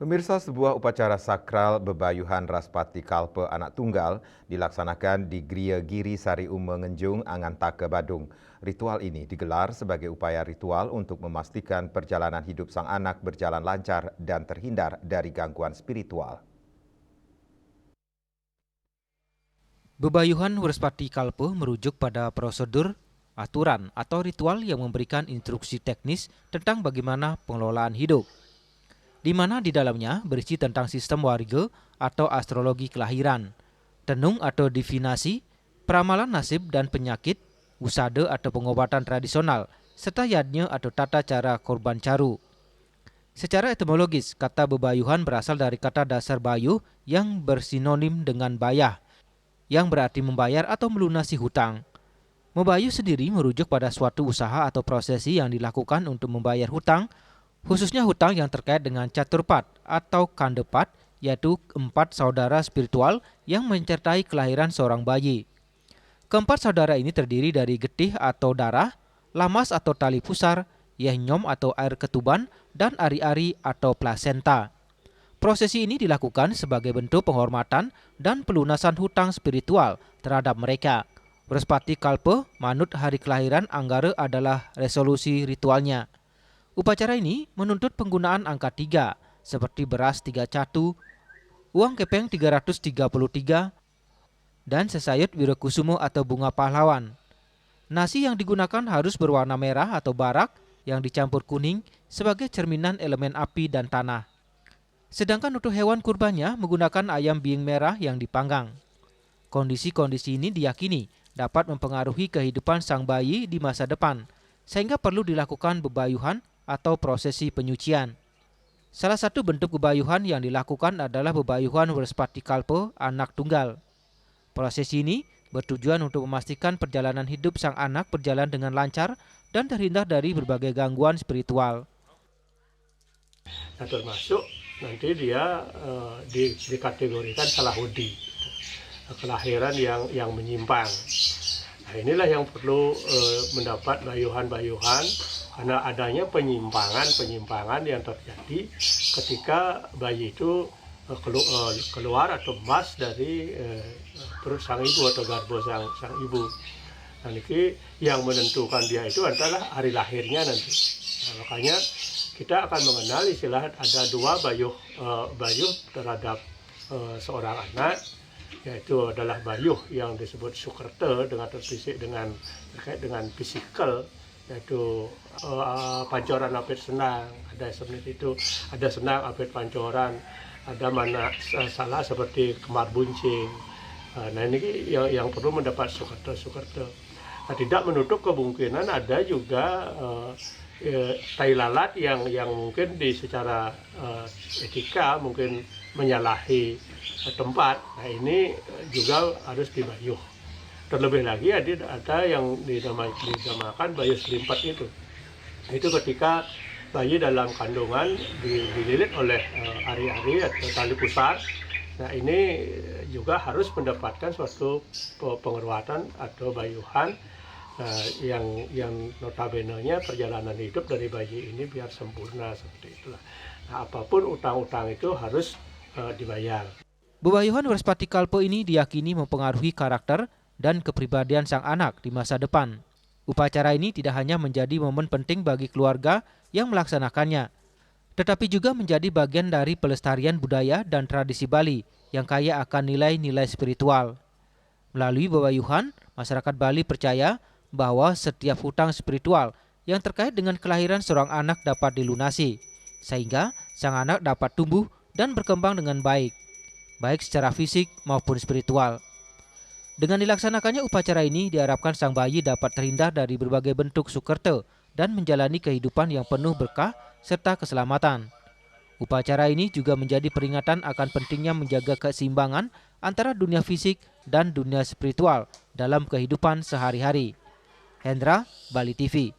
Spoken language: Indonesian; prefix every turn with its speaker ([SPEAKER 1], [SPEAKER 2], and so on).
[SPEAKER 1] Pemirsa, sebuah upacara sakral bebayuhan Raspati Kalpe anak tunggal dilaksanakan di Gria Giri Sari Ume Ngenjung, Angantaka, Badung. Ritual ini digelar sebagai upaya ritual untuk memastikan perjalanan hidup sang anak berjalan lancar dan terhindar dari gangguan spiritual.
[SPEAKER 2] Bebayuhan Raspati Kalpe merujuk pada prosedur, aturan, atau ritual yang memberikan instruksi teknis tentang bagaimana pengelolaan hidup, di mana di dalamnya berisi tentang sistem warga atau astrologi kelahiran, tenung atau divinasi, peramalan nasib dan penyakit, usada atau pengobatan tradisional, serta yadnya atau tata cara korban caru. Secara etimologis, kata bebayuhan berasal dari kata dasar bayuh yang bersinonim dengan bayah, yang berarti membayar atau melunasi hutang. Membayuh sendiri merujuk pada suatu usaha atau prosesi yang dilakukan untuk membayar hutang, khususnya hutang yang terkait dengan caturpat atau kandepat, yaitu 4 saudara spiritual yang menyertai kelahiran seorang bayi. Keempat saudara ini terdiri dari getih atau darah, lamas atau tali pusar, yehnyom atau air ketuban, dan ari-ari atau plasenta. Prosesi ini dilakukan sebagai bentuk penghormatan dan pelunasan hutang spiritual terhadap mereka. Raspati Kalpe, manut hari kelahiran Anggara adalah resolusi ritualnya. Upacara ini menuntut penggunaan angka 3, seperti beras 3 catu, uang kepeng 333, dan sesayut wirakusumo atau bunga pahlawan. Nasi yang digunakan harus berwarna merah atau barak yang dicampur kuning sebagai cerminan elemen api dan tanah. Sedangkan untuk hewan kurbannya menggunakan ayam being merah yang dipanggang. Kondisi-kondisi ini diyakini dapat mempengaruhi kehidupan sang bayi di masa depan, sehingga perlu dilakukan bebayuhan atau prosesi penyucian. Salah satu bentuk bebayuhan yang dilakukan adalah bebayuhan Raspati Kalpe anak tunggal. Prosesi ini bertujuan untuk memastikan perjalanan hidup sang anak berjalan dengan lancar dan terhindar dari berbagai gangguan spiritual.
[SPEAKER 3] Nah, termasuk nanti dia dikategorikan salahudi, kelahiran yang menyimpang. Nah, inilah yang perlu mendapat bayuhan-bayuhan karena adanya penyimpangan yang terjadi ketika bayi itu keluar atau emas dari perut sang ibu atau garbo sang ibu. Nah, ini yang menentukan dia itu adalah hari lahirnya nanti. Nah, makanya kita akan mengenal istilah ada 2 bayuh terhadap seorang anak, yaitu adalah bayuh yang disebut sukerta terkait dengan fisikal, yaitu pancoran apit senang, ada seperti itu, ada senang apit pancoran, ada mana salah seperti kemar buncing. Nah, ini yang perlu mendapat sukerta. Nah, tidak menutup kemungkinan ada juga tai lalat yang mungkin secara etika mungkin menyalahi tempat. Nah, ini juga harus dibayuh. Terlebih lagi ada yang dinamakan bayuh selimpat itu. Itu ketika bayi dalam kandungan dililit oleh ari-ari atau tali pusar. Nah, ini juga harus mendapatkan suatu penghormatan atau bayuhan yang notabene-nya perjalanan hidup dari bayi ini biar sempurna seperti itulah. Nah, apapun utang-utang itu harus dibayar.
[SPEAKER 2] Bebayuhan Raspati Kalpe ini diyakini mempengaruhi karakter dan kepribadian sang anak di masa depan. Upacara ini tidak hanya menjadi momen penting bagi keluarga yang melaksanakannya, tetapi juga menjadi bagian dari pelestarian budaya dan tradisi Bali yang kaya akan nilai-nilai spiritual. Melalui bebayuhan, masyarakat Bali percaya bahwa setiap hutang spiritual yang terkait dengan kelahiran seorang anak dapat dilunasi, sehingga sang anak dapat tumbuh dan berkembang dengan baik secara fisik maupun spiritual. Dengan dilaksanakannya upacara ini diharapkan sang bayi dapat terhindar dari berbagai bentuk sukerta dan menjalani kehidupan yang penuh berkah serta keselamatan. Upacara ini juga menjadi peringatan akan pentingnya menjaga keseimbangan antara dunia fisik dan dunia spiritual dalam kehidupan sehari-hari. Hendra, Bali TV.